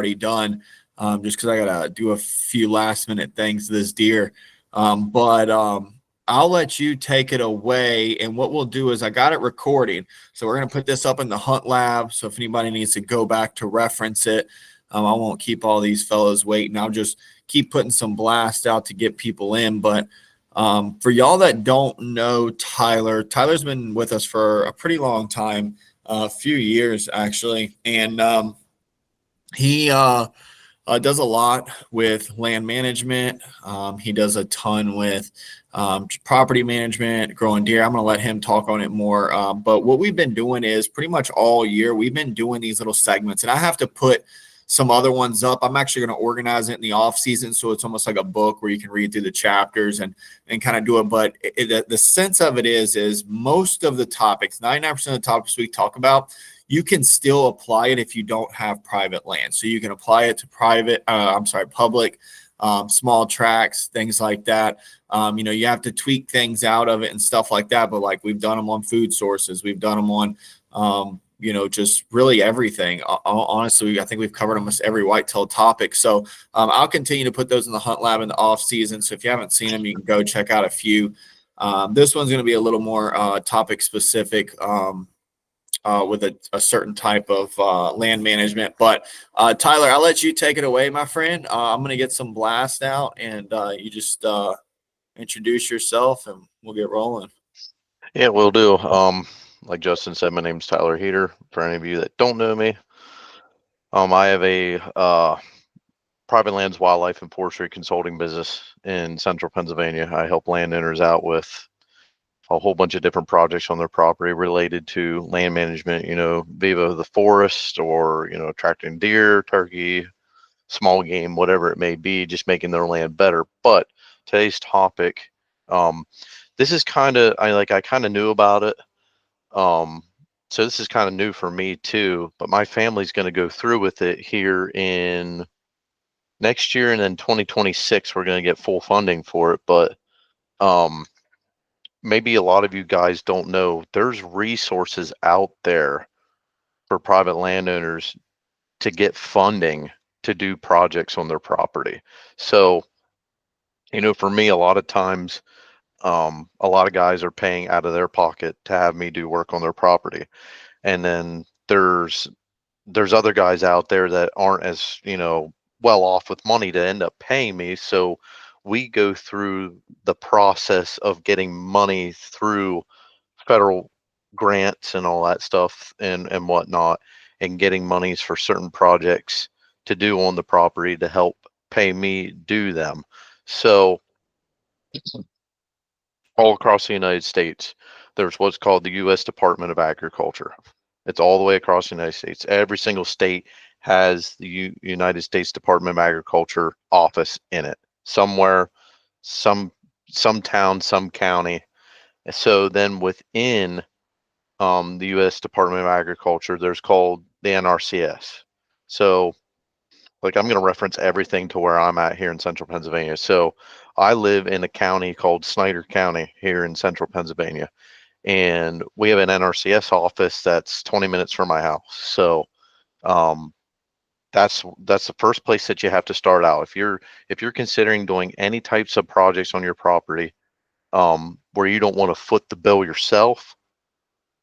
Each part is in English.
already done, just because I got to do a few last minute things to this deer. But I'll let you take it away. And what we'll do is I got it recording. So we're going to put this up in the Hunt Lab. So if anybody needs to go back to reference it, I won't keep all these fellows waiting. I'll just keep putting some blast out to get people in. But for y'all that don't know Tyler, Tyler's been with us for a pretty long time, a few years actually. And he does a lot with land management. He does a ton with property management, growing deer. I'm going to let him talk on it more. But what we've been doing is pretty much all year, we've been doing these little segments. And I have to put some other ones up. I'm actually going to organize it in the off season, so it's almost like a book where you can read through the chapters and kind of do it. But the sense of it is most of the topics, 99% of the topics we talk about, you can still apply it if you don't have private land. So you can apply it to public, small tracts, things like that. You have to tweak things out of it and stuff like that. But like we've done them on food sources, we've done them on, just really everything. Honestly, I think we've covered almost every whitetail topic. So I'll continue to put those in the Hunt Lab in the off season. So if you haven't seen them, you can go check out a few. This one's going to be a little more topic specific, with a certain type of land management. But Tyler, I'll let you take it away, my friend. I'm going to get some blast out, and you just introduce yourself, and we'll get rolling. Yeah, we'll do. Like Justin said, my name's Tyler Heeter. For any of you that don't know me, I have a private lands, wildlife, and forestry consulting business in central Pennsylvania. I help landowners out with a whole bunch of different projects on their property related to land management, viva the forest, or, attracting deer, turkey, small game, whatever it may be, just making their land better. But today's topic, this is I kind of knew about it. So this is kind of new for me too, but my family's going to go through with it here in next year, and then 2026, we're going to get full funding for it. But, maybe a lot of you guys don't know, there's resources out there for private landowners to get funding to do projects on their property. So, for me, a lot of times, a lot of guys are paying out of their pocket to have me do work on their property. And then there's other guys out there that aren't as, well off with money to end up paying me. So we go through the process of getting money through federal grants and all that stuff and whatnot, and getting monies for certain projects to do on the property to help pay me do them. So all across the United States, there's what's called the U.S. Department of Agriculture. It's all the way across the United States. Every single state has the United States Department of Agriculture office in it. Somewhere, some town, some county. So then within the U.S. Department of Agriculture, there's called the NRCS. So, like, I'm going to reference everything to where I'm at here in central Pennsylvania. So I live in a county called Snyder County here in central Pennsylvania, and we have an NRCS office that's 20 minutes from my house. So that's the first place that you have to start out if you're considering doing any types of projects on your property, where you don't want to foot the bill yourself.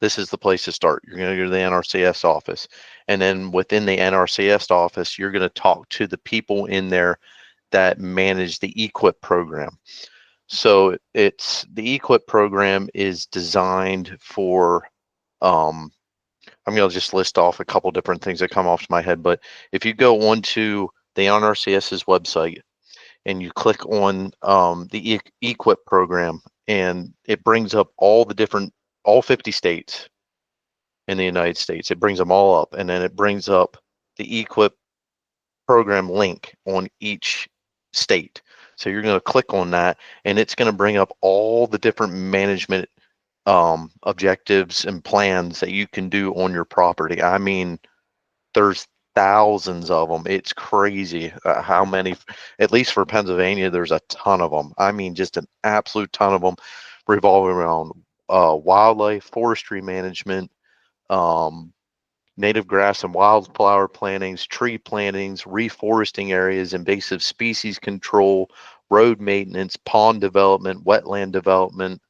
This is the place to start. You're going to go to the NRCS office, and then within the NRCS office, you're going to talk to the people in there that manage the EQIP program. So it's the EQIP program is designed for, I'm going to just list off a couple different things that come off my head. But if you go onto the NRCS's website and you click on the EQIP program, and it brings up all 50 states in the United States. It brings them all up, and then it brings up the EQIP program link on each state. So you're going to click on that, and it's going to bring up all the different management objectives and plans that you can do on your property. I mean, there's thousands of them. It's crazy how many, at least for Pennsylvania, there's a ton of them. I mean, just an absolute ton of them revolving around wildlife, forestry management, native grass and wildflower plantings, tree plantings, reforesting areas, invasive species control, road maintenance, pond development, wetland development,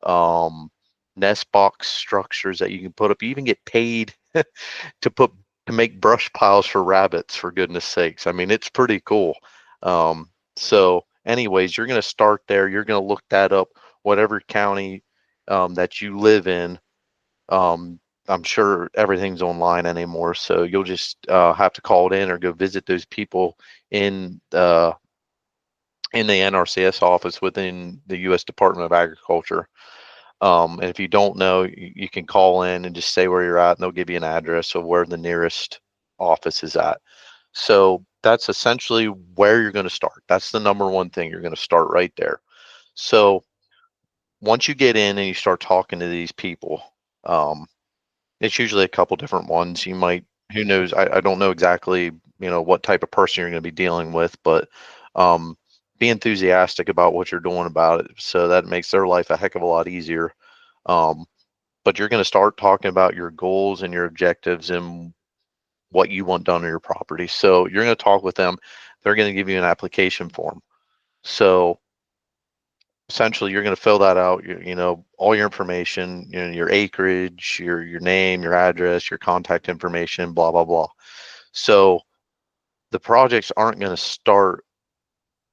um, nest box structures that you can put up. You even get paid to put to make brush piles for rabbits, for goodness sakes. I mean, it's pretty cool. So anyways, you're going to start there. You're going to look that up, whatever county that you live in. um, I'm sure everything's online anymore, so you'll just have to call it in or go visit those people in in the NRCS office within the U.S. Department of Agriculture. And if you don't know, you can call in and just say where you're at, and they'll give you an address of where the nearest office is at. So that's essentially where you're going to start. That's the number one thing. You're going to start right there. So once you get in and you start talking to these people, um, it's usually a couple different ones. You might, who knows? I don't know exactly, what type of person you're going to be dealing with, but um, be enthusiastic about what you're doing about it. So that makes their life a heck of a lot easier. Um, but you're going to start talking about your goals and your objectives and what you want done on your property. So you're going to talk with them. They're going to give you an application form. So essentially you're going to fill that out, all your information, your acreage, your name, your address, your contact information, blah blah blah. So the projects aren't going to start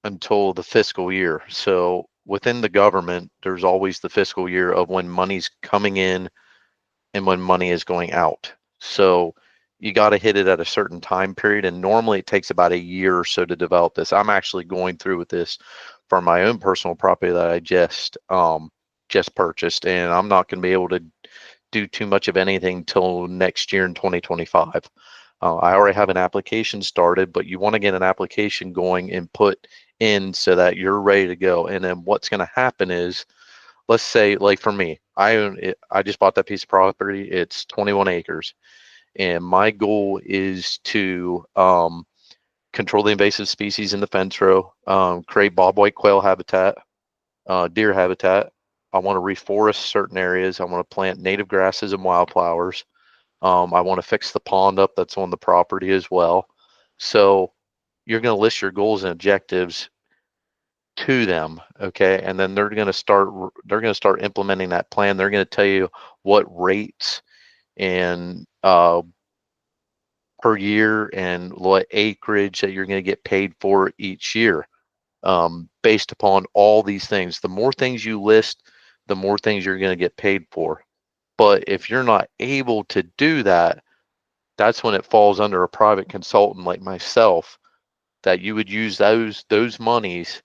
until the fiscal year. So within the government, there's always the fiscal year of when money's coming in and when money is going out. So you got to hit it at a certain time period, and normally it takes about a year or so to develop this. I'm actually going through with this for my own personal property that I just purchased, and I'm not going to be able to do too much of anything till next year in 2025. I already have an application started, but you want to get an application going and put in so that you're ready to go. And then what's going to happen is, let's say, like for me, I own it, I just bought that piece of property. It's 21 acres, and my goal is to control the invasive species in the fence row, create bobwhite quail habitat, deer habitat. I want to reforest certain areas. I want to plant native grasses and wildflowers. I want to fix the pond up that's on the property as well. So you're going to list your goals and objectives to them, okay, and then they're going to start implementing that plan. They're going to tell you what rates and per year and what acreage that you're going to get paid for each year, based upon all these things. The more things you list, the more things you're going to get paid for. But if you're not able to do that, that's when it falls under a private consultant like myself, that you would use those monies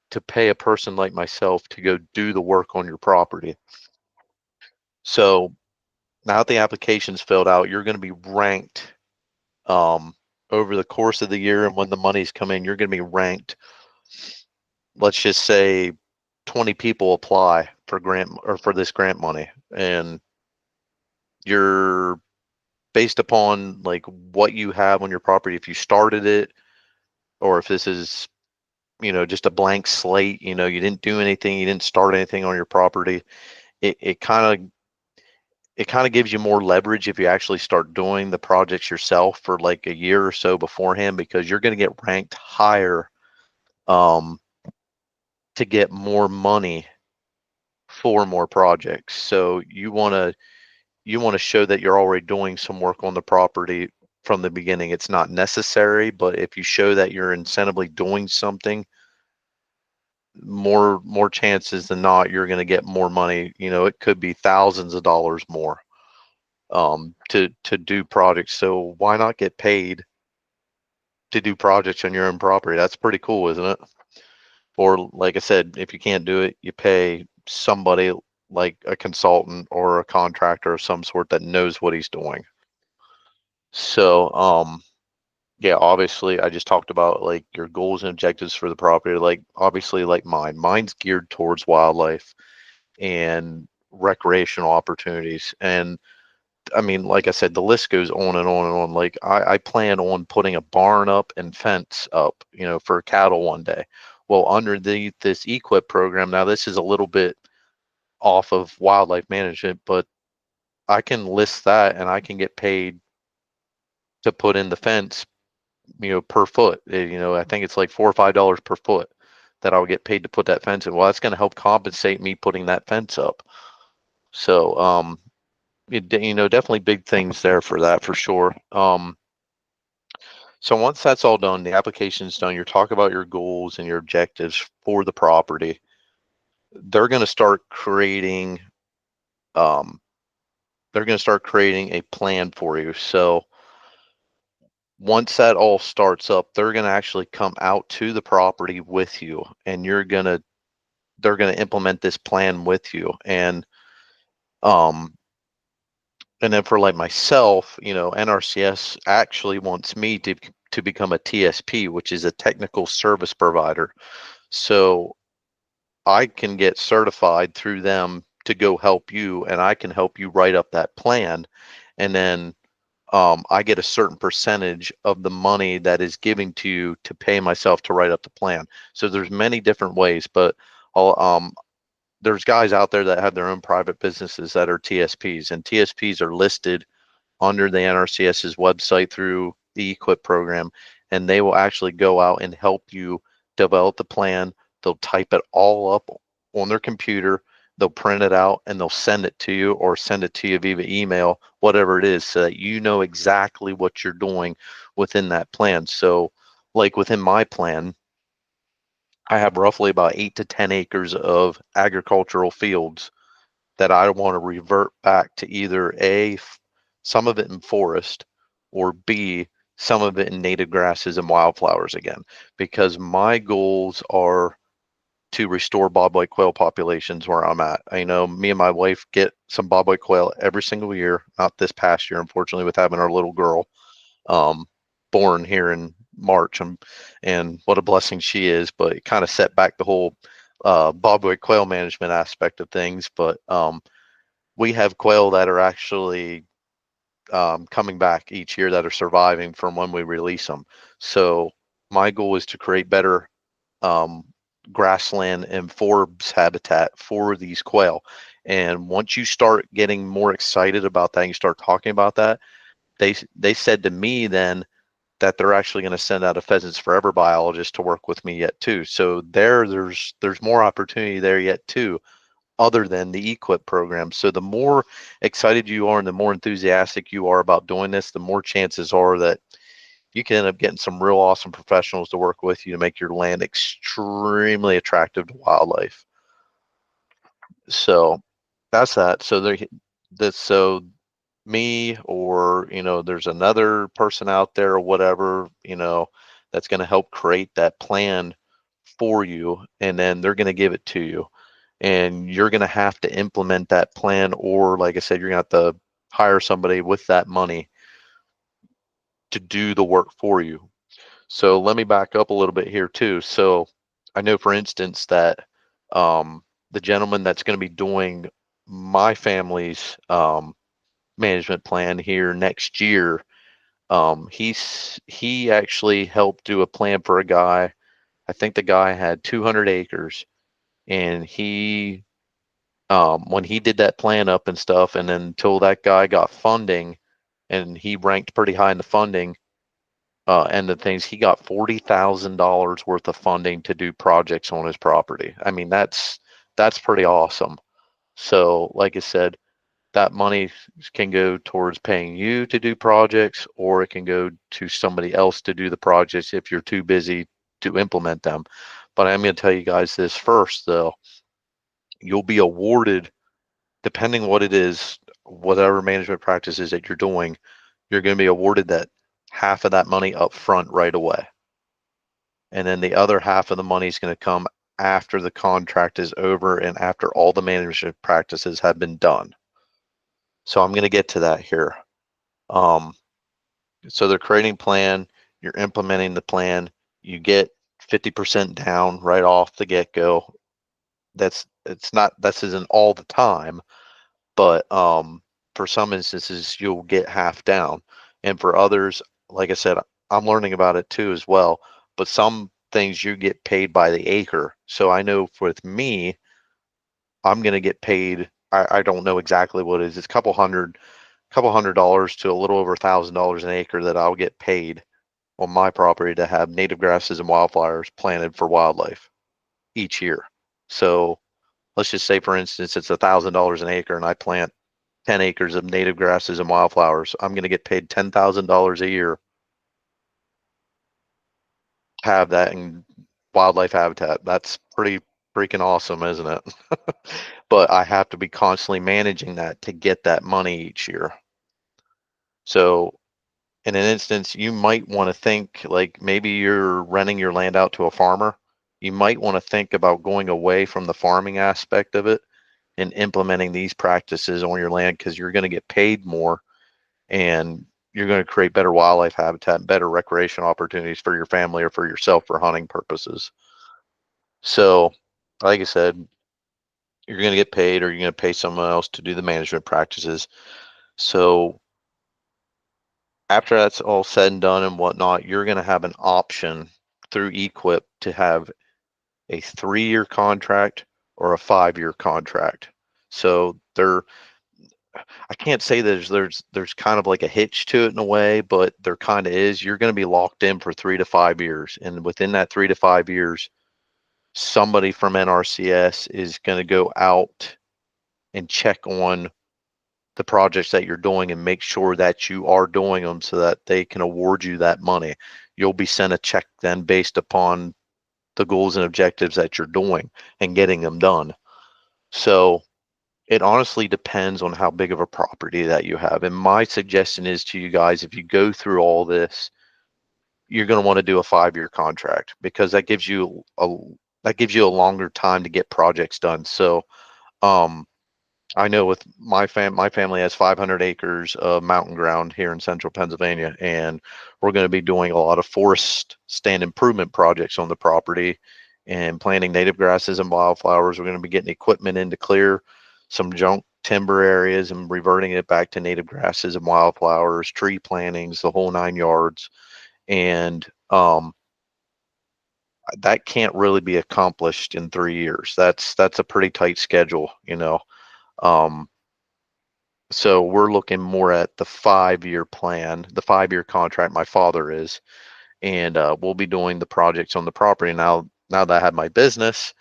to pay a person like myself to go do the work on your property. So now that the application's filled out, you're going to be ranked um, over the course of the year, and when the money's come in, you're going to be ranked. Let's just say 20 people apply for grant or for this grant money, and you're based upon like what you have on your property. If you started it, or if this is just a blank slate, you didn't do anything, you didn't start anything on your property, it kind of gives you more leverage if you actually start doing the projects yourself for like a year or so beforehand, because you're going to get ranked higher um, to get more money for more projects. So you want to show that you're already doing some work on the property from the beginning. It's not necessary, but if you show that you're incentively doing something, more chances than not you're going to get more money. It could be thousands of dollars more to do projects. So why not get paid to do projects on your own property? That's pretty cool, isn't it? Or like I said, if you can't do it, you pay somebody like a consultant or a contractor of some sort that knows what he's doing. So yeah, obviously I just talked about like your goals and objectives for the property. Like obviously like mine's geared towards wildlife and recreational opportunities. And I mean, like I said, the list goes on and on and on. Like I plan on putting a barn up and fence up, for cattle one day. Well, underneath this equip program, now this is a little bit off of wildlife management, but I can list that and I can get paid to put in the fence, per foot. I think it's like $4 or $5 per foot that I'll get paid to put that fence in. Well, that's going to help compensate me putting that fence up. So, definitely big things there for that for sure. So once that's all done, the application's done, you're talking about your goals and your objectives for the property. They're going to start creating, um, a plan for you. So once that all starts up, they're going to actually come out to the property with you, and they're going to implement this plan with you. Um, and then for like myself, NRCS actually wants me to become a TSP, which is a technical service provider. So I can get certified through them to go help you, and I can help you write up that plan. And then I get a certain percentage of the money that is giving to you to pay myself to write up the plan. So there's many different ways, but there's guys out there that have their own private businesses that are TSPs, and TSPs are listed under the NRCS's website through the equip program, and they will actually go out and help you develop the plan. They'll type it all up on their computer, they'll print it out, and they'll send it to you, or send it to you via email, whatever it is, so that you know exactly what you're doing within that plan. So like within my plan, I have roughly about 8 to 10 acres of agricultural fields that I want to revert back to either some of it in forest, or B, some of it in native grasses and wildflowers again, because my goals are to restore bobwhite quail populations where I'm at. I know me and my wife get some bobwhite quail every single year, not this past year, unfortunately, with having our little girl um, born here in March, and what a blessing she is, but it kind of set back the whole bobwhite quail management aspect of things. But we have quail that are actually coming back each year, that are surviving from when we release them. So my goal is to create better um, grassland and forbs habitat for these quail. And once you start getting more excited about that, and you start talking about that, they said to me then that they're actually going to send out a Pheasants Forever biologist to work with me yet too. So there's more opportunity there yet too, other than the equip program. So the more excited you are and the more enthusiastic you are about doing this, the more chances are that you can end up getting some real awesome professionals to work with you to make your land extremely attractive to wildlife. So that's that. So so me, or there's another person out there or whatever, that's going to help create that plan for you, and then they're going to give it to you, and you're going to have to implement that plan, or like I said, you're going to have to hire somebody with that money to do the work for you. So let me back up a little bit here too. So I know, for instance, that the gentleman that's going to be doing my family's management plan here next year, he actually helped do a plan for a guy. I think the guy had 200 acres, and when he did that plan up and stuff, and then until that guy got funding, and he ranked pretty high in the funding, and the things, he got $40,000 worth of funding to do projects on his property. I mean, that's pretty awesome. So, like I said, that money can go towards paying you to do projects, or it can go to somebody else to do the projects if you're too busy to implement them. But I'm going to tell you guys this first, though. You'll be awarded, depending what it is, whatever management practices that you're doing, you're going to be awarded that half of that money up front right away. And then the other half of the money is going to come after the contract is over and after all the management practices have been done. So I'm going to get to that here. Um, so they're creating plan, you're implementing the plan, you get 50% down right off the get-go. This isn't all the time, but for some instances you'll get half down. And for others, like I said, I'm learning about it too as well, but some things you get paid by the acre. So I know with me, I'm going to get paid, I don't know exactly what it is. It's a couple hundred couple $100 to a little over $1,000 an acre that I'll get paid on my property to have native grasses and wildflowers planted for wildlife each year. So let's just say, for instance, it's $1,000 an acre and I plant 10 acres of native grasses and wildflowers. I'm going to get paid $10,000 a year to have that in wildlife habitat. That's pretty freaking awesome, isn't it? But I have to be constantly managing that to get that money each year. So in an instance, you might want to think like maybe you're renting your land out to a farmer. You might want to think about going away from the farming aspect of it and implementing these practices on your land because you're going to get paid more and you're going to create better wildlife habitat, better recreation opportunities for your family or for yourself for hunting purposes. So, like I said, you're going to get paid or you're going to pay someone else to do the management practices. So, after that's all said and done and whatnot, you're going to have an option through Equip to have a 3-year contract or a 5-year contract. So I can't say there's kind of like a hitch to it in a way, but there kind of is. You're going to be locked in for 3 to 5 years, and within that 3 to 5 years, somebody from NRCS is going to go out and check on the projects that you're doing and make sure that you are doing them so that they can award you that money. You'll be sent a check then based upon the goals and objectives that you're doing and getting them done. So it honestly depends on how big of a property that you have. And my suggestion is to you guys, if you go through all this, you're going to want to do a 5-year contract because that gives you a longer time to get projects done. So um, I know with my family has 500 acres of mountain ground here in central Pennsylvania, and we're going to be doing a lot of forest stand improvement projects on the property and planting native grasses and wildflowers. We're going to be getting equipment in to clear some junk timber areas and reverting it back to native grasses and wildflowers, tree plantings, the whole 9 yards. And that can't really be accomplished in 3 years. That's a pretty tight schedule, you know. Um, So we're looking more at the 5-year plan, the 5-year contract. My father is, and we'll be doing the projects on the property now. Now that I have my business,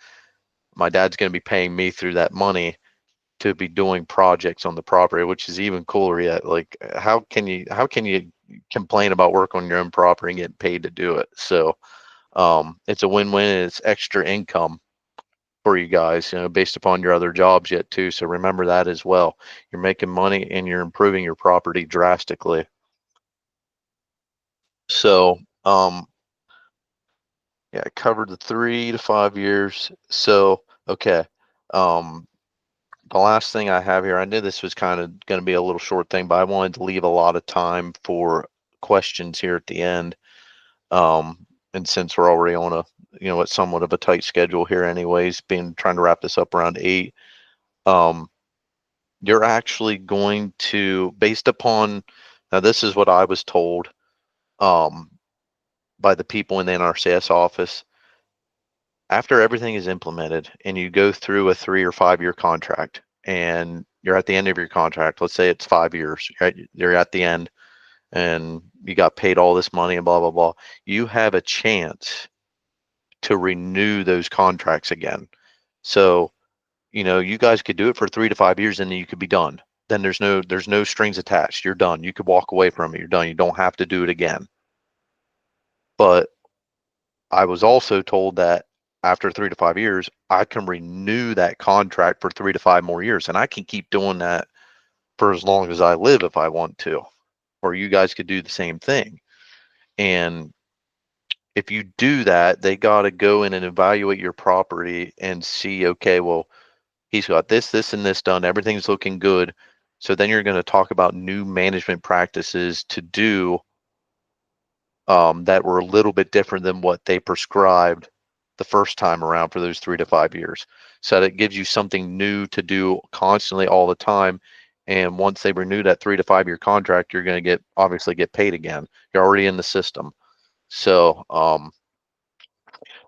my dad's going to be paying me through that money to be doing projects on the property, which is even cooler yet. Like, how can you complain about work on your own property and get paid to do it? So it's a win-win. It's extra income for you guys, based upon your other jobs yet too. So remember that as well. You're making money and you're improving your property drastically. So, yeah, I covered the 3 to 5 years. So, okay. Um, the last thing I have here, I knew this was kind of going to be a little short thing, but I wanted to leave a lot of time for questions here at the end. And since we're already on it's somewhat of a tight schedule here anyways, trying to wrap this up around 8. Um, you're actually going to, based upon, now this is what I was told um, by the people in the NRCS office. After everything is implemented and you go through a 3 or 5 year contract and you're at the end of your contract, let's say it's 5 years, right? You're at the end and you got paid all this money and blah, blah, blah. You have a chance to renew those contracts again. So you guys could do it for 3 to 5 years and then you could be done. Then there's no strings attached. You're done. You could walk away from it. You're done. You don't have to do it again. But I was also told that after 3 to 5 years, I can renew that contract for 3 to 5 more years, and I can keep doing that for as long as I live if I want to. Or you guys could do the same thing. And if you do that, they got to go in and evaluate your property and see, okay, well, he's got this, and this done. Everything's looking good. So then you're going to talk about new management practices to do that were a little bit different than what they prescribed the first time around for those 3 to 5 years. So that gives you something new to do constantly all the time. And once they renew that 3 to 5 year contract, you're going to obviously get paid again. You're already in the system. So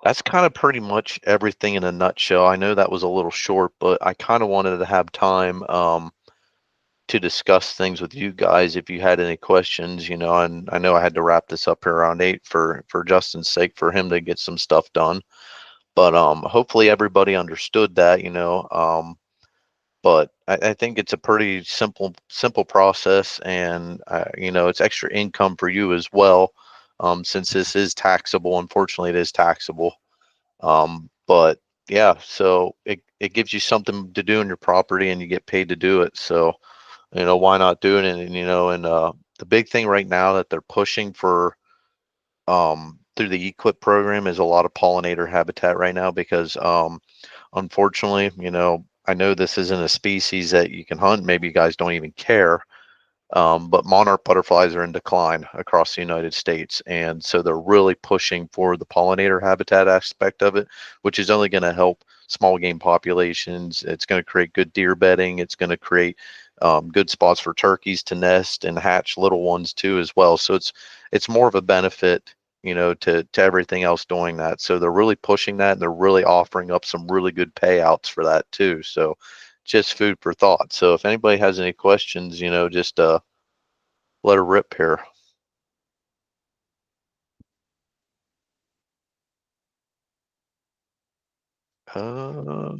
that's kind of pretty much everything in a nutshell. I know that was a little short, but I kind of wanted to have time to discuss things with you guys if you had any questions, and I know I had to wrap this up here around 8 for Justin's sake, for him to get some stuff done. But hopefully everybody understood that, but I think it's a pretty simple process, and it's extra income for you as well, since this is taxable. Unfortunately, it is taxable. But yeah, so it gives you something to do in your property, and you get paid to do it. So why not do it? And the big thing right now that they're pushing for, through the equip program, is a lot of pollinator habitat right now, because unfortunately, I know this isn't a species that you can hunt. Maybe you guys don't even care. But monarch butterflies are in decline across the United States. And so they're really pushing for the pollinator habitat aspect of it, which is only going to help small game populations. It's going to create good deer bedding. It's going to create good spots for turkeys to nest and hatch little ones too as well. So it's more of a benefit, to everything else doing that. So they're really pushing that, and they're really offering up some really good payouts for that too. So just food for thought. So if anybody has any questions, just let her rip here. Uh,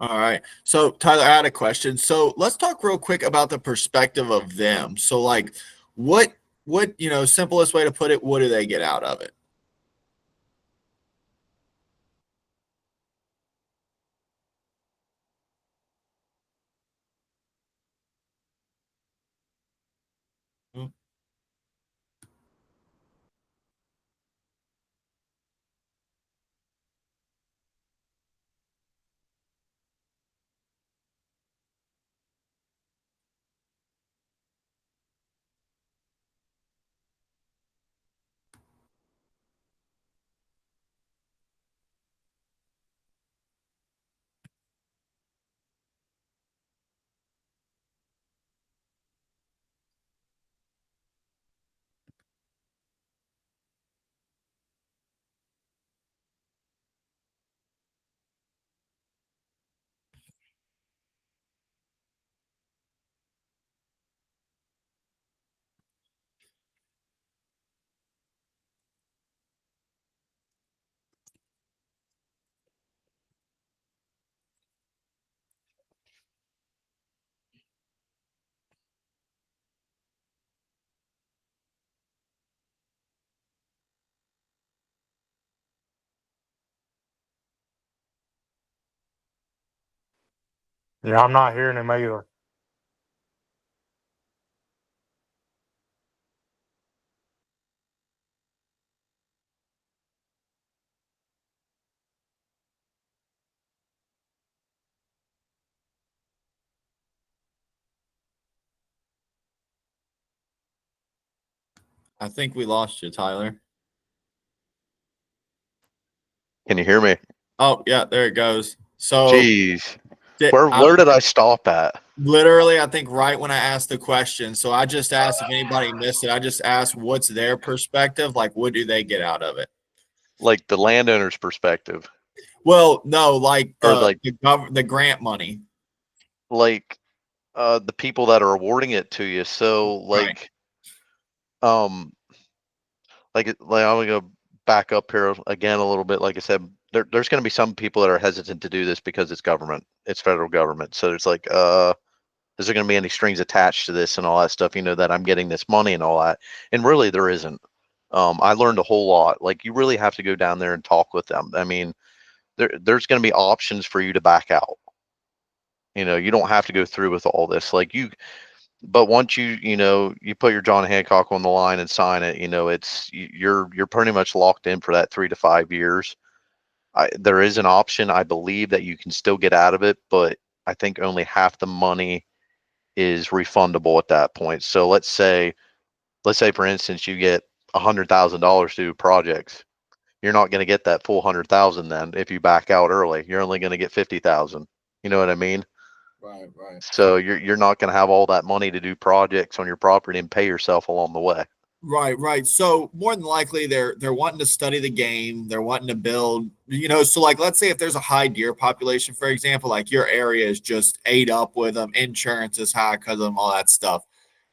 All right. So Tyler, I had a question. So let's talk real quick about the perspective of them. So like what, simplest way to put it, what do they get out of it? Mm. Yeah, I'm not hearing him either. I think we lost you, Tyler. can you hear me? Oh, yeah, there it goes. So Jeez, did where did I stop at? literally, I think right when I asked the question. So I just asked if anybody missed it. I just asked what's their perspective, like what do they get out of it? Like the landowner's perspective, Well, no, like or the grant money. like the people that are awarding it to you. So Right. um, like I'm gonna go back up here again a little bit. Like I said, there's going to be some people that are hesitant to do this because it's government, it's federal government. So it's like, is there going to be any strings attached to this and all that stuff? That I'm getting this money and all that, and really there isn't. I learned a whole lot. Like, you really have to go down there and talk with them. I mean, there's going to be options for you to back out. You don't have to go through with all this. But once you put your John Hancock on the line and sign it, you're pretty much locked in for that 3 to 5 years. There is an option, I believe, that you can still get out of it, but I think only half the money is refundable at that point. So let's say for instance you get $100,000 to do projects. You're not going to get that full 100,000 then if you back out early. You're only going to get 50,000. You know what I mean? Right, right. So you're not going to have all that money to do projects on your property and pay yourself along the way. Right. So more than likely they're wanting to study the game, they're wanting to build, so like let's say if there's a high deer population, for example, like your area is just ate up with them, insurance is high because of them, all that stuff.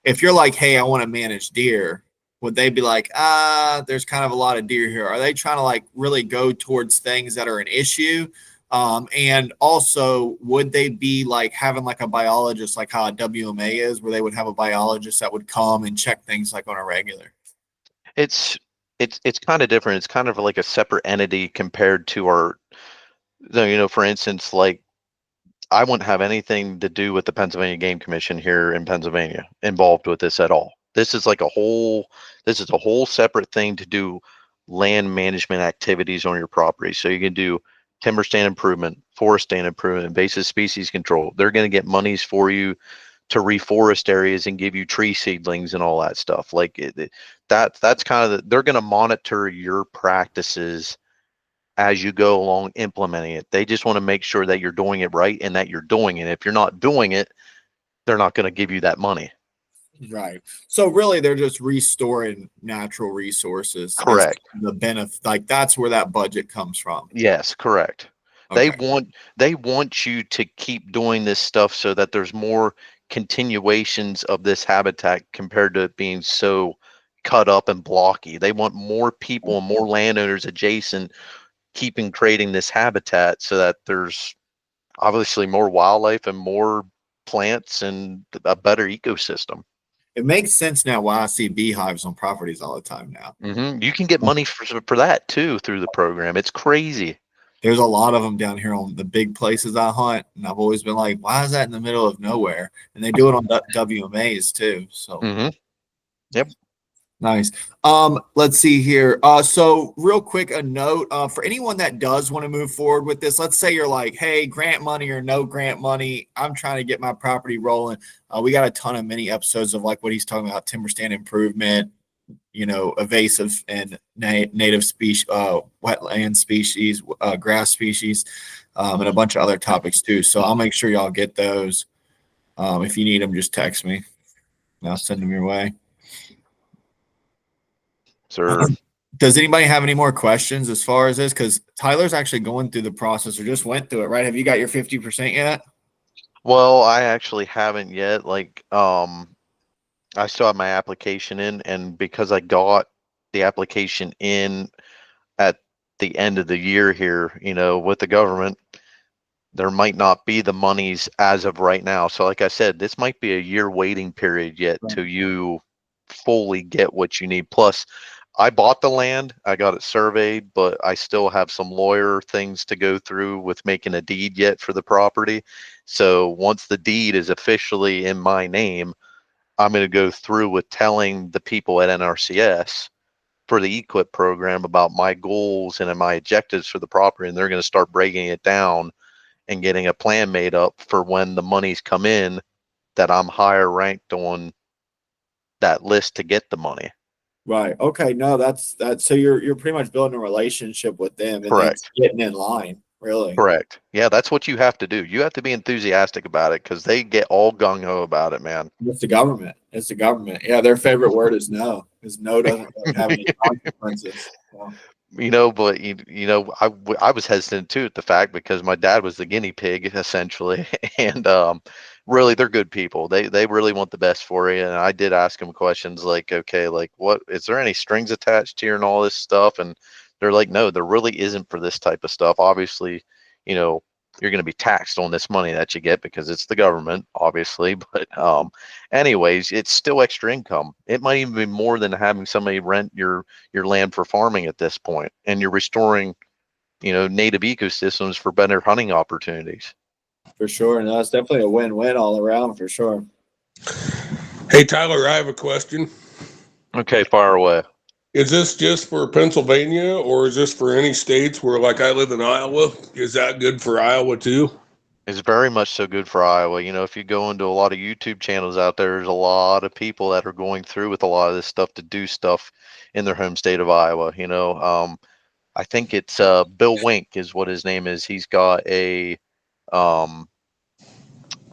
If you're like, hey, I want to manage deer, would they be like, there's kind of a lot of deer here? Are they trying to like really go towards things that are an issue? And also, would they be like having like a biologist, like how a WMA is, where they would have a biologist that would come and check things like on a regular? It's it's kind of different. It's kind of like a separate entity compared to our, for instance, like I wouldn't have anything to do with the Pennsylvania Game Commission here in Pennsylvania involved with this at all. This is a whole separate thing to do land management activities on your property. So you can do timber stand improvement, forest stand improvement, invasive species control. They're going to get monies for you to reforest areas and give you tree seedlings and all that stuff. Like that's kind of they're going to monitor your practices as you go along implementing it. They just want to make sure that you're doing it right and that you're doing it. If you're not doing it, they're not going to give you that money. Right. So really they're just restoring natural resources is Correct. the benefit. Like that's where that budget comes from. Yes, correct. They Okay. want you to keep doing this stuff so that there's more continuations of this habitat compared to it being so cut up and blocky. They want more people and more landowners adjacent keeping creating this habitat so that there's obviously more wildlife and more plants and a better ecosystem. It makes sense now why I see beehives on properties all the time now. You can get money for that too through the program. It's crazy. There's a lot of them down here on the big places I hunt, and I've always been like, why is that in the middle of nowhere? And they do it on WMAs too. So Yep. nice. Let's see here. So real quick, a note for anyone that does want to move forward with this. Let's say you're like, hey, grant money or no grant money. I'm trying to get my property rolling. We got a ton of mini episodes of like what he's talking about, timber stand improvement, invasive and native species, wetland species, grass species, and a bunch of other topics too. So I'll make sure y'all get those. If you need them, just text me. And I'll send them your way. Sir. Does anybody have any more questions as far as this? Because Tyler's actually going through the process or just went through it, right? Have you got your 50% yet? Well, I actually haven't yet. Like, I still have my application in, and because I got the application in at the end of the year here, with the government, there might not be the monies as of right now. So like I said, this might be a year waiting period yet till you fully get what you need. Plus, I bought the land, I got it surveyed, but I still have some lawyer things to go through with making a deed yet for the property. So once the deed is officially in my name, I'm going to go through with telling the people at NRCS for the EQIP program about my goals and my objectives for the property. And they're going to start breaking it down and getting a plan made up for when the monies come in that I'm higher ranked on that list to get the money. Right. Okay. No, that's that. So you're pretty much building a relationship with them and then Correct. getting in line, really. Correct. Yeah, that's what you have to do. You have to be enthusiastic about it because they get all gung ho about it, man. It's the government. It's the government. Yeah, their favorite word is no, because no doesn't really have any consequences. So. But I was hesitant too at the fact because my dad was the guinea pig essentially, and really they're good people. They really want the best for you. And I did ask them questions like, okay, like what is there any strings attached here and all this stuff? And they're like, no, there really isn't for this type of stuff. Obviously, you're going to be taxed on this money that you get because it's the government, obviously. But anyways, it's still extra income. It might even be more than having somebody rent your land for farming at this point, and you're restoring, native ecosystems for better hunting opportunities. For sure. No, it's definitely a win-win all around for sure. Hey, Tyler, I have a question. Okay, fire away. Is this just for Pennsylvania or is this for any states where, like, I live in Iowa? Is that good for Iowa too? It's very much so good for Iowa. If you go into a lot of YouTube channels out there, there's a lot of people that are going through with a lot of this stuff to do stuff in their home state of Iowa. I think it's Bill Wink is what his name is. Um,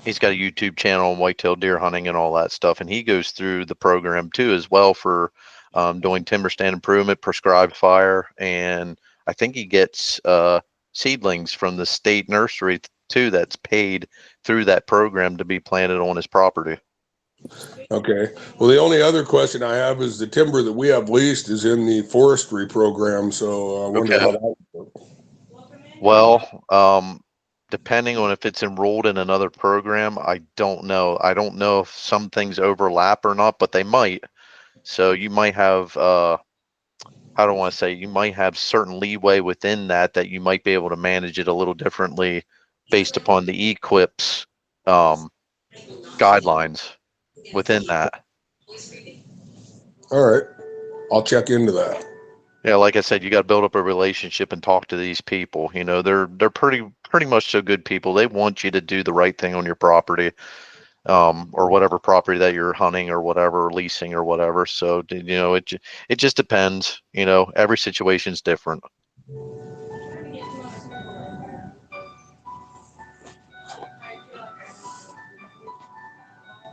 he's got a YouTube channel on whitetail deer hunting and all that stuff, and he goes through the program too as well for doing timber stand improvement, prescribed fire, and I think he gets seedlings from the state nursery too. That's paid through that program to be planted on his property. Okay. Well, the only other question I have is the timber that we have leased is in the forestry program. So I wonder Okay. how that would work. Well, depending on if it's enrolled in another program, I don't know. I don't know if some things overlap or not, but they might. So you might have, how do I want to say, you might have certain leeway within that you might be able to manage it a little differently based upon the equips guidelines within that. All right. I'll check into that. Yeah, like I said, you got to build up a relationship and talk to these people. You know, they're pretty much so good people. They want you to do the right thing on your property, or whatever property that you're hunting or whatever, leasing or whatever. So, you know, it just depends. You know, every situation's different.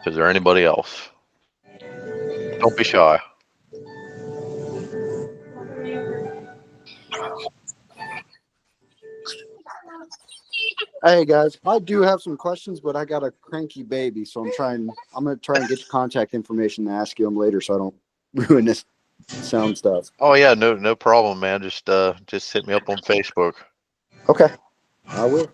Is there anybody else? Don't be shy. Hey guys, I do have some questions, but I got a cranky baby, so I'm gonna try and get your contact information to ask you them later so I don't ruin this sound stuff. Oh yeah, no problem, man. Just hit me up on Facebook. Okay, I will.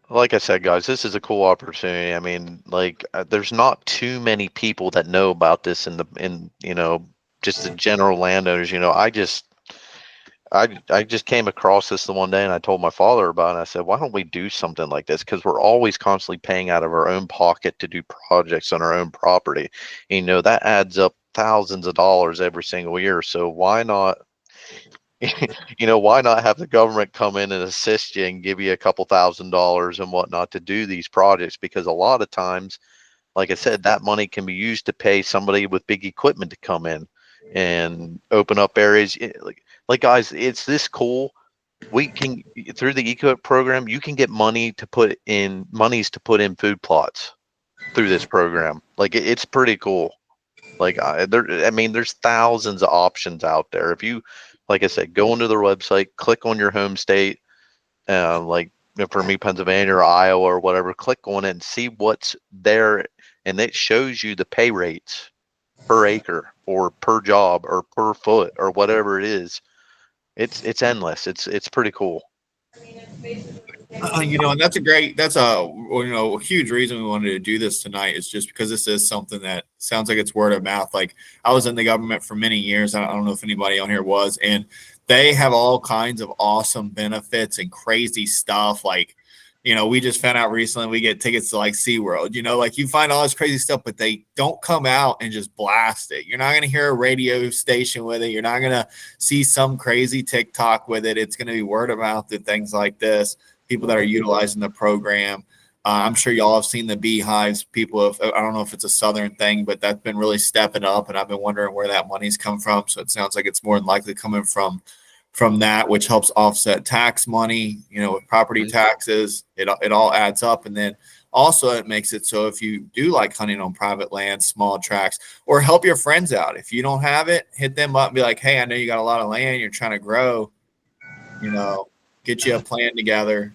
Like I said, guys, this is a cool opportunity. I mean, like, there's not too many people that know about this in you know, just the general landowners. You know, I just came across this the one day, and I told my father about it. I said, why don't we do something like this? Because we're always constantly paying out of our own pocket to do projects on our own property. You know, that adds up thousands of dollars every single year. So why not? You know, why not have the government come in and assist you and give you a couple $1,000s and whatnot to do these projects? Because a lot of times, like I said, that money can be used to pay somebody with big equipment to come in and open up areas. Like guys, it's this cool. We can, through the eco program, you can get monies to put in food plots through this program. Like it's pretty cool. Like I mean, there's thousands of options out there. If you, like I said, go into their website, click on your home state, like for me, Pennsylvania or Iowa or whatever, click on it and see what's there, and it shows you the pay rates per acre or per job or per foot or whatever it is. It's endless. It's pretty cool. You know, and that's a huge reason we wanted to do this tonight is just because this is something that sounds like it's word of mouth. Like I was in the government for many years. I don't know if anybody on here was, and they have all kinds of awesome benefits and crazy stuff. Like, you know, we just found out recently we get tickets to like SeaWorld, you know, like you find all this crazy stuff, but they don't come out and just blast it. You're not going to hear a radio station with it. You're not going to see some crazy TikTok with it. It's going to be word of mouth and things like this. People that are utilizing the program. I'm sure y'all have seen the beehives. People have, I don't know if it's a Southern thing, but that's been really stepping up. And I've been wondering where that money's come from. So it sounds like it's more than likely coming from that, which helps offset tax money, you know, with property taxes. It all adds up. And then also it makes it so if you do like hunting on private land, small tracts, or help your friends out. If you don't have it, hit them up and be like, hey, I know you got a lot of land, you're trying to grow, you know, get you a plan together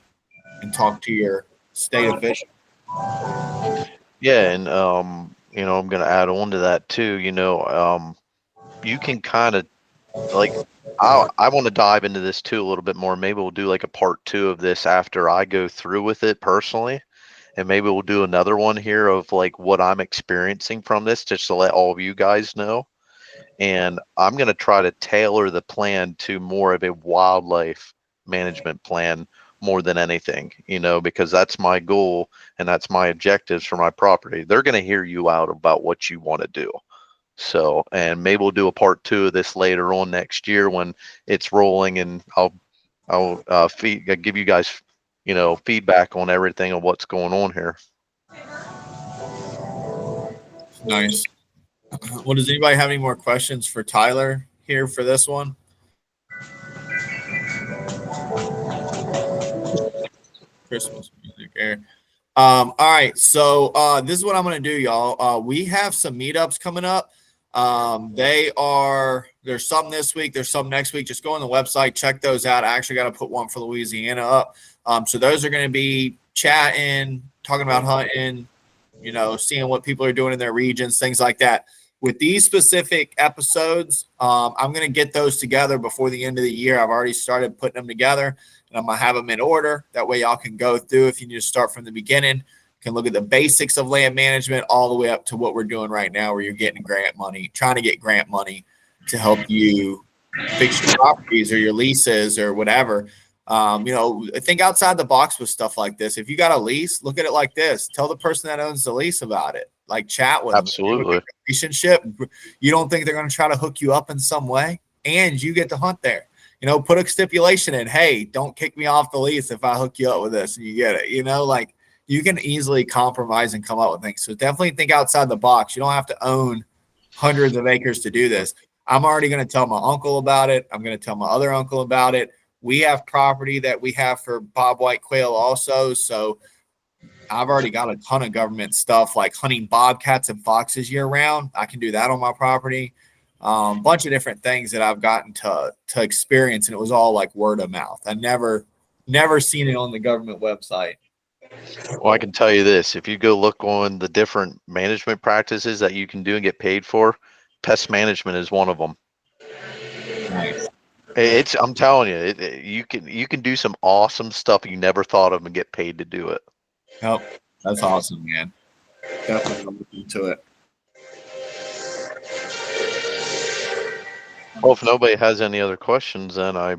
and talk to your state official. Yeah, and you know, I'm gonna add on to that too. You know, you can kind of like I want to dive into this too a little bit more. Maybe we'll do like a part 2 of this after I go through with it personally, and maybe we'll do another one here of like what I'm experiencing from this, just to let all of you guys know. And I'm going to try to tailor the plan to more of a wildlife management plan more than anything, you know, because that's my goal and that's my objectives for my property. They're going to hear you out about what you want to do. So, and maybe we'll do a part 2 of this later on next year when it's rolling, and I'll give you guys, you know, feedback on everything and what's going on here. Nice. Well, does anybody have any more questions for Tyler here for this one? Christmas music air. All right. So this is what I'm gonna do, y'all. We have some meetups coming up. There's some this week, there's some next week. Just go on the website, check those out. I actually got to put one for Louisiana up. So those are gonna be chatting, talking about hunting, seeing what people are doing in their regions, things like that. With these specific episodes, I'm going to get those together before the end of the year. I've already started putting them together, and I'm going to have them in order. That way y'all can go through. If you need to start from the beginning, can look at the basics of land management all the way up to what we're doing right now, where you're getting grant money, trying to get grant money to help you fix your properties or your leases or whatever. Think outside the box with stuff like this. If you got a lease, look at it like this. Tell the person that owns the lease about it. Like, chat with them. Absolutely. Relationship. You don't think they're going to try to hook you up in some way, and you get to hunt there. Put a stipulation in. Hey, don't kick me off the lease if I hook you up with this and you get it. You can easily compromise and come up with things. So definitely think outside the box. You don't have to own hundreds of acres to do this. I'm already going to tell my uncle about it. I'm going to tell my other uncle about it. We have property that we have for bobwhite quail also. So I've already got a ton of government stuff like hunting bobcats and foxes year round. I can do that on my property. Bunch of different things that I've gotten to experience. And it was all like word of mouth. I never seen it on the government website. Well, I can tell you this, if you go look on the different management practices that you can do and get paid for, pest management is one of them. Nice. I'm telling you, you can do some awesome stuff you never thought of and get paid to do it. Yep. That's awesome, man. Definitely look into it. Well, if nobody has any other questions, then I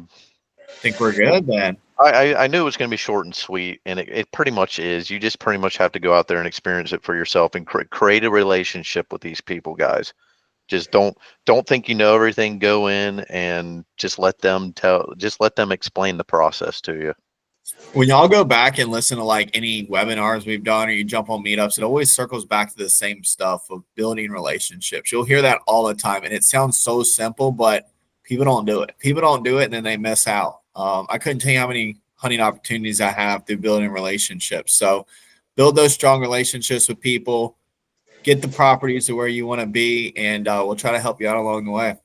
think we're good then. I knew it was going to be short and sweet, and it pretty much is. You just pretty much have to go out there and experience it for yourself and create a relationship with these people, guys. Just don't think you know everything. Go in and just let them explain the process to you. When y'all go back and listen to like any webinars we've done or you jump on meetups, it always circles back to the same stuff of building relationships. You'll hear that all the time, and it sounds so simple, but people don't do it. People don't do it, and then they miss out. I couldn't tell you how many hunting opportunities I have through building relationships. So build those strong relationships with people, get the properties to where you want to be, and we'll try to help you out along the way.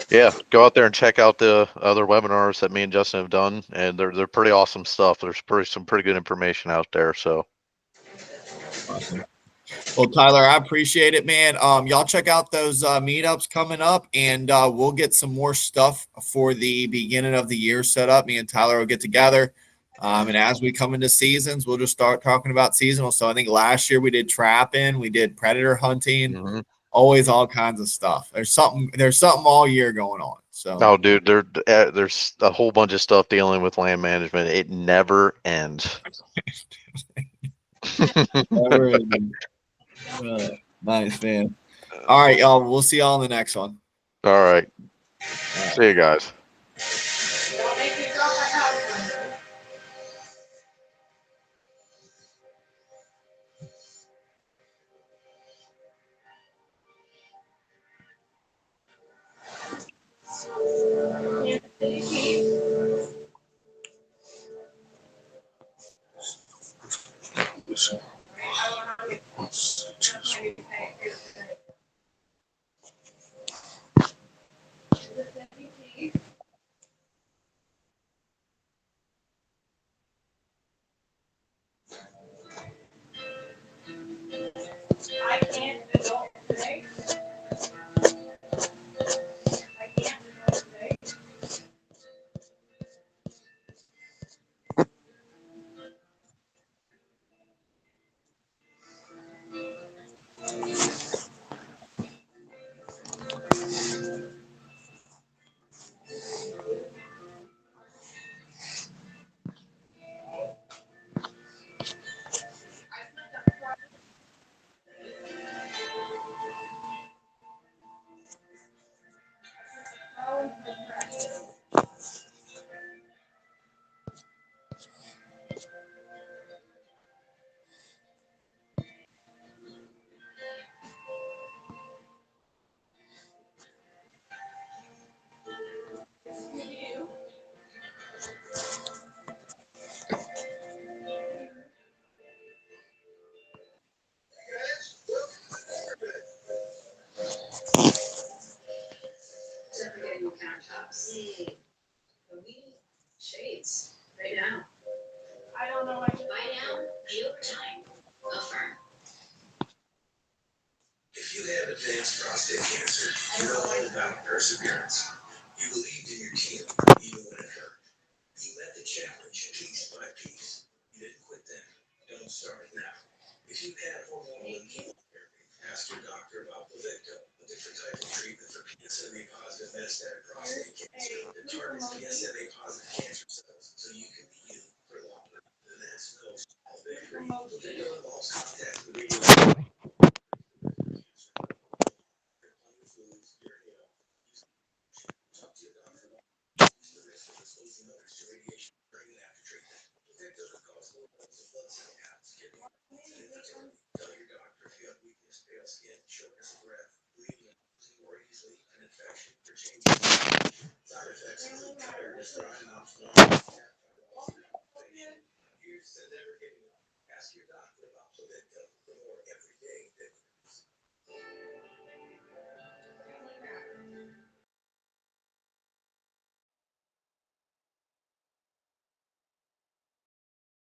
Yeah, go out there and check out the other webinars that me and Justin have done, and they're pretty awesome stuff. There's some pretty good information out there. So awesome. Well, Tyler, I appreciate it, man. Y'all check out those meetups coming up, and we'll get some more stuff for the beginning of the year set up. Me and Tyler will get together. And as we come into seasons, we'll just start talking about seasonal. So I think last year we did trapping, we did predator hunting, always all kinds of stuff. There's something all year going on. So, oh, dude, there's a whole bunch of stuff dealing with land management. It never ends. never ending. Nice, man. All right, y'all. We'll see y'all in the next one. All right. See you guys. countertops. But we need shades right now. I don't know. By now, the overtime. Affirm. If you have advanced prostate cancer, you know all about perseverance. You believed in your team, even when it hurt. You met the challenge piece by piece. You didn't quit then. Don't start now. If you've had hormonal and chemotherapy, ask your doctor about Pluvicto, a different type of treatment for PSMA-positive metastatic prostate cancer that targets PSMA-positive cancer cells so you can be you for longer. And that's no small victory. Pluvicto involves contact with radiation. Talk to your doctor about the risk of exposing others to radiation during and after treatment. Protect those cause low levels of blood cell counts, kidney and infertility. Tell your doctor if you have weakness, pale skin, shortness of breath, bleeding, losing more easily, an infection, or changes. Side effects include tiredness, dry mouth, here's the never giving up. Ask your doctor.